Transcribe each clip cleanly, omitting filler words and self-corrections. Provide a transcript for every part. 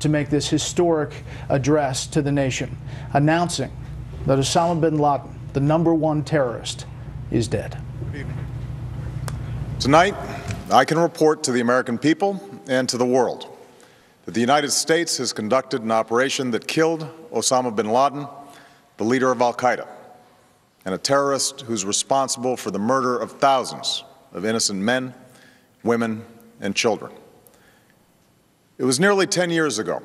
to make this historic address to the nation, announcing that Osama bin Laden, the #1 terrorist, is dead. Tonight, I can report to the American people and to the world that the United States has conducted an operation that killed Osama bin Laden, the leader of al-Qaeda, and a terrorist who's responsible for the murder of thousands of innocent men, women, and children. It was nearly 10 years ago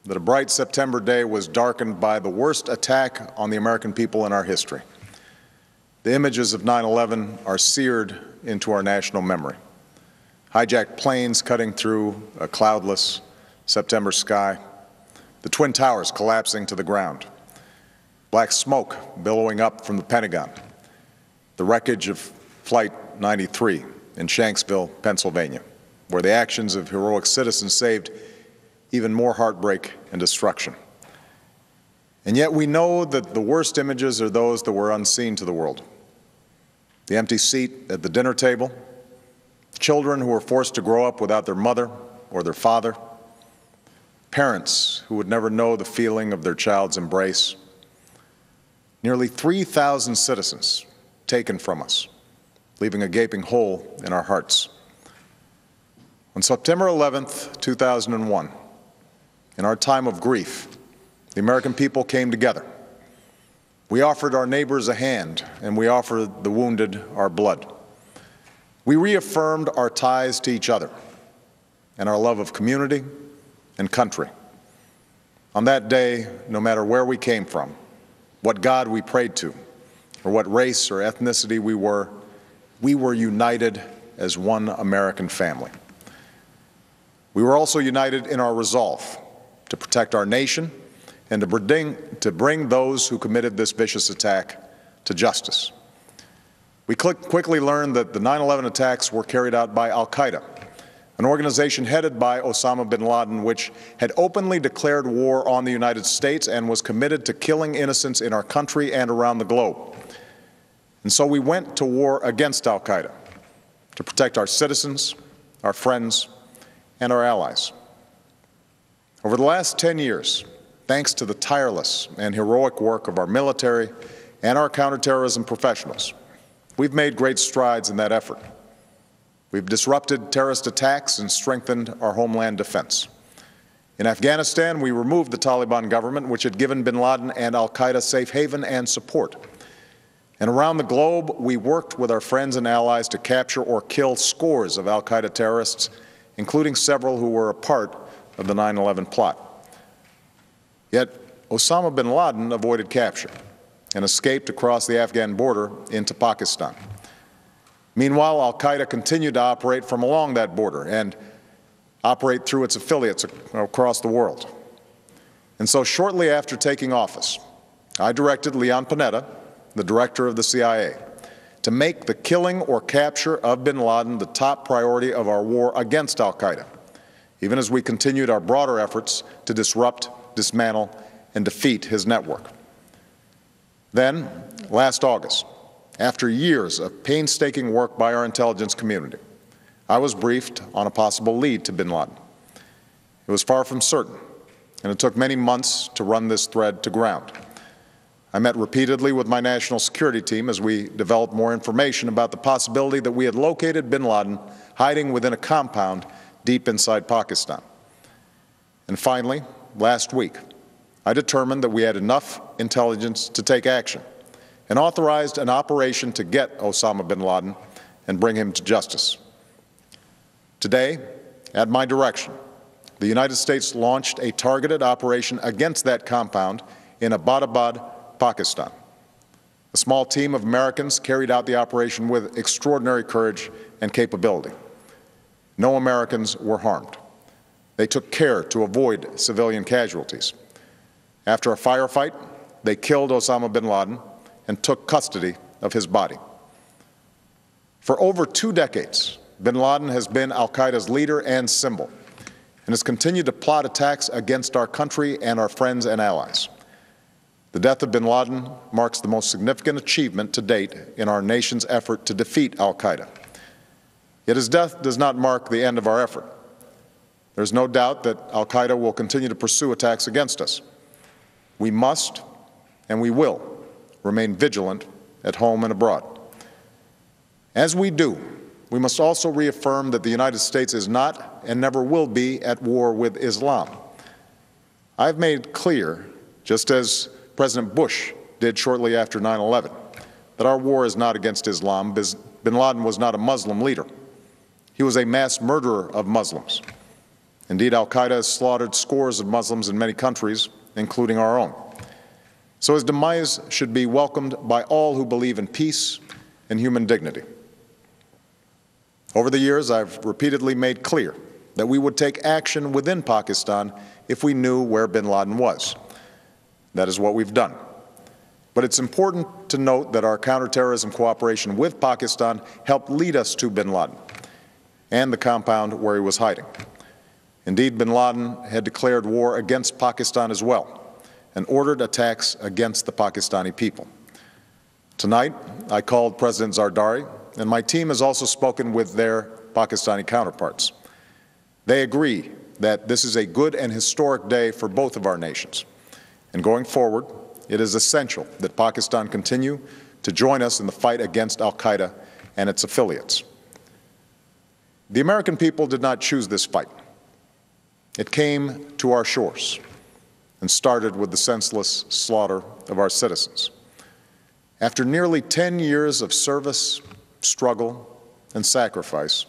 that a bright September day was darkened by the worst attack on the American people in our history. The images of 9/11 are seared into our national memory. Hijacked planes cutting through a cloudless September sky, the Twin Towers collapsing to the ground, black smoke billowing up from the Pentagon, the wreckage of Flight 93 in Shanksville, Pennsylvania, where the actions of heroic citizens saved even more heartbreak and destruction. And yet we know that the worst images are those that were unseen to the world. The empty seat at the dinner table, children who were forced to grow up without their mother or their father, parents who would never know the feeling of their child's embrace, nearly 3,000 citizens taken from us, leaving a gaping hole in our hearts. On September 11th, 2001, in our time of grief, the American people came together. We offered our neighbors a hand, and we offered the wounded our blood. We reaffirmed our ties to each other and our love of community and country. On that day, no matter where we came from, what God we prayed to, or what race or ethnicity we were united as one American family. We were also united in our resolve to protect our nation and to bring those who committed this vicious attack to justice. We quickly learned that the 9/11 attacks were carried out by al-Qaeda, an organization headed by Osama bin Laden, which had openly declared war on the United States and was committed to killing innocents in our country and around the globe. And so we went to war against al-Qaeda to protect our citizens, our friends, and our allies. Over the last 10 years, thanks to the tireless and heroic work of our military and our counterterrorism professionals, we've made great strides in that effort. We've disrupted terrorist attacks and strengthened our homeland defense. In Afghanistan, we removed the Taliban government, which had given bin Laden and al-Qaeda safe haven and support. And around the globe, we worked with our friends and allies to capture or kill scores of al-Qaeda terrorists, including several who were a part of the 9/11 plot. Yet Osama bin Laden avoided capture and escaped across the Afghan border into Pakistan. Meanwhile, al-Qaeda continued to operate from along that border and operate through its affiliates across the world. And so shortly after taking office, I directed Leon Panetta, the director of the CIA, to make the killing or capture of bin Laden the top priority of our war against al-Qaeda, even as we continued our broader efforts to disrupt, dismantle, and defeat his network. Then, last August, after years of painstaking work by our intelligence community, I was briefed on a possible lead to bin Laden. It was far from certain, and it took many months to run this thread to ground. I met repeatedly with my national security team as we developed more information about the possibility that we had located bin Laden hiding within a compound deep inside Pakistan. And finally, last week, I determined that we had enough intelligence to take action and authorized an operation to get Osama bin Laden and bring him to justice. Today, at my direction, the United States launched a targeted operation against that compound in Abbottabad, Pakistan. A small team of Americans carried out the operation with extraordinary courage and capability. No Americans were harmed. They took care to avoid civilian casualties. After a firefight, they killed Osama bin Laden and took custody of his body. For over 2 decades, bin Laden has been al-Qaeda's leader and symbol, and has continued to plot attacks against our country and our friends and allies. The death of bin Laden marks the most significant achievement to date in our nation's effort to defeat al-Qaeda. Yet his death does not mark the end of our effort. There's no doubt that al-Qaeda will continue to pursue attacks against us. We must and we will remain vigilant at home and abroad. As we do, we must also reaffirm that the United States is not and never will be at war with Islam. I've made clear, just as President Bush did shortly after 9/11, that our war is not against Islam. Bin Laden was not a Muslim leader. He was a mass murderer of Muslims. Indeed, al-Qaeda has slaughtered scores of Muslims in many countries, including our own. So his demise should be welcomed by all who believe in peace and human dignity. Over the years, I've repeatedly made clear that we would take action within Pakistan if we knew where bin Laden was. That is what we've done. But it's important to note that our counterterrorism cooperation with Pakistan helped lead us to bin Laden and the compound where he was hiding. Indeed, bin Laden had declared war against Pakistan as well and ordered attacks against the Pakistani people. Tonight, I called President Zardari, and my team has also spoken with their Pakistani counterparts. They agree that this is a good and historic day for both of our nations. And going forward, it is essential that Pakistan continue to join us in the fight against al-Qaeda and its affiliates. The American people did not choose this fight. It came to our shores and started with the senseless slaughter of our citizens. After nearly 10 years of service, struggle, and sacrifice,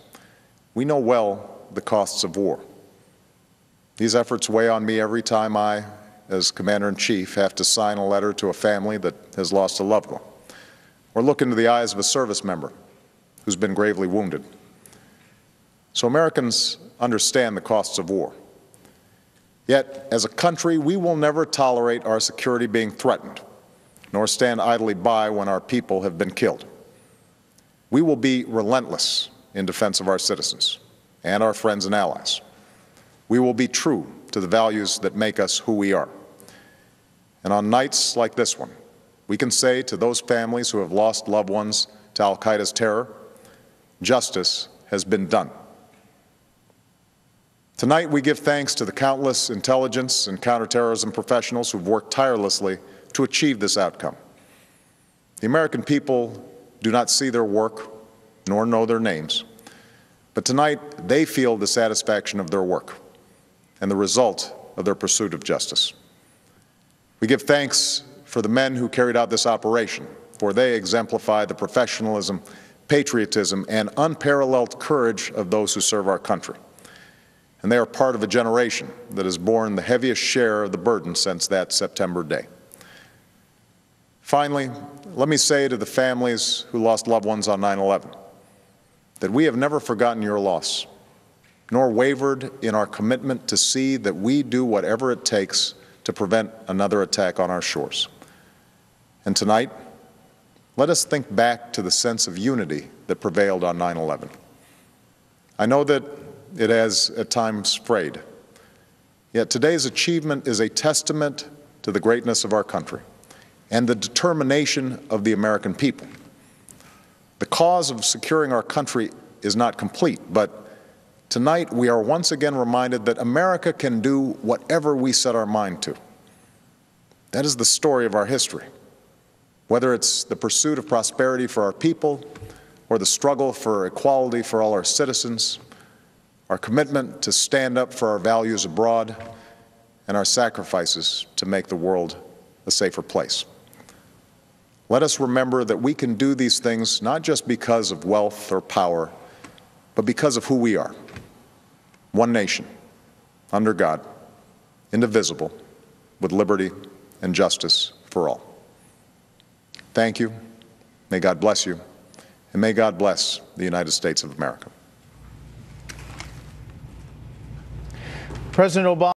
we know well the costs of war. These efforts weigh on me every time I, as Commander-in-Chief, have to sign a letter to a family that has lost a loved one, or look into the eyes of a service member who's been gravely wounded. So Americans understand the costs of war. Yet, as a country, we will never tolerate our security being threatened, nor stand idly by when our people have been killed. We will be relentless in defense of our citizens and our friends and allies. We will be true to the values that make us who we are. And on nights like this one, we can say to those families who have lost loved ones to al-Qaeda's terror, justice has been done. Tonight, we give thanks to the countless intelligence and counterterrorism professionals who've worked tirelessly to achieve this outcome. The American people do not see their work nor know their names, but tonight they feel the satisfaction of their work and the result of their pursuit of justice. We give thanks for the men who carried out this operation, for they exemplify the professionalism, patriotism, and unparalleled courage of those who serve our country. And they are part of a generation that has borne the heaviest share of the burden since that September day. Finally, let me say to the families who lost loved ones on 9/11 that we have never forgotten your loss, nor wavered in our commitment to see that we do whatever it takes to prevent another attack on our shores. And tonight, let us think back to the sense of unity that prevailed on 9/11. I know that it has at times frayed, yet today's achievement is a testament to the greatness of our country and the determination of the American people. The cause of securing our country is not complete, but tonight we are once again reminded that America can do whatever we set our mind to. That is the story of our history. Whether it's the pursuit of prosperity for our people or the struggle for equality for all our citizens, our commitment to stand up for our values abroad, and our sacrifices to make the world a safer place. Let us remember that we can do these things not just because of wealth or power, but because of who we are. One nation, under God, indivisible, with liberty and justice for all. Thank you. May God bless you, and may God bless the United States of America. President Obama